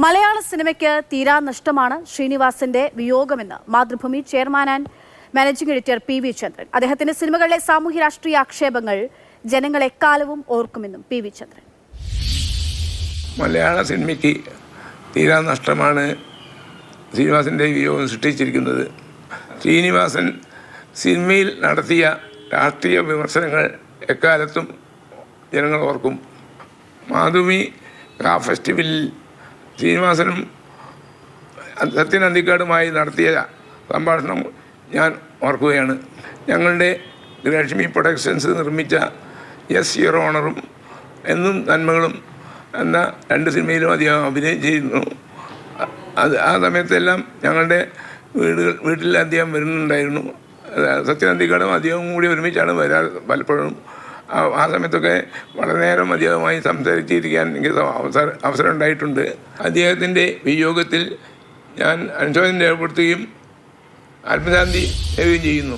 മലയാള സിനിമയ്ക്ക് തീരാ നഷ്ടമാണ് ശ്രീനിവാസന്റെ വിയോഗമെന്ന് Mathrubhumi chairman and managing editor PV. Chandran. അദ്ദേഹത്തിന്റെ സിനിമകളിലെ സാമൂഹ്യ രാഷ്ട്രീയ ആക്ഷേപങ്ങൾ ജനങ്ങൾ എക്കാലവും ഓർക്കുമെന്നും പി.വി. ചന്ദ്രൻ. മലയാള സിനിമയ്ക്ക് തീരാ നഷ്ടമാണ് ശ്രീനിവാസന്റെ വിയോഗം സൃഷ്ടിച്ചിരിക്കുന്നത്. ശ്രീനിവാസൻ സിനിമയിൽ നടത്തിയ രാഷ്ട്രീയ വിമർശനങ്ങൾ എക്കാലത്തും ജനങ്ങൾ ഓർക്കും. മാധുമി ഫെസ്റ്റിവലിൽ ശ്രീനിവാസനും സത്യൻ അന്തിക്കാടുമായി നടത്തിയ സംഭാഷണം ഞാൻ ഓർക്കുകയാണ്. ഞങ്ങളുടെ ലക്ഷ്മി പ്രൊഡക്ഷൻസ് നിർമ്മിച്ച യെസ് യുവർ ഓണറും എന്നും നന്മകളും എന്ന 2 സിനിമയിലും അദ്ദേഹം അഭിനയം ചെയ്യുന്നു. ആ സമയത്തെല്ലാം ഞങ്ങളുടെ വീട്ടിൽ അദ്ദേഹം വരുന്നുണ്ടായിരുന്നു. സത്യൻ അന്തിക്കാടും അദ്ദേഹവും കൂടി ഒരുമിച്ചാണ് വരാറ് പലപ്പോഴും. ആ സമയത്തൊക്കെ വളരെ നേരം അദ്ദേഹവുമായി സംസാരിച്ചിരിക്കാൻ എനിക്ക് അവസരം ഉണ്ടായിട്ടുണ്ട്. അദ്ദേഹത്തിൻ്റെ വിയോഗത്തിൽ ഞാൻ അനുശോചനം രേഖപ്പെടുത്തുകയും ആത്മശാന്തി നേടുകയും ചെയ്യുന്നു.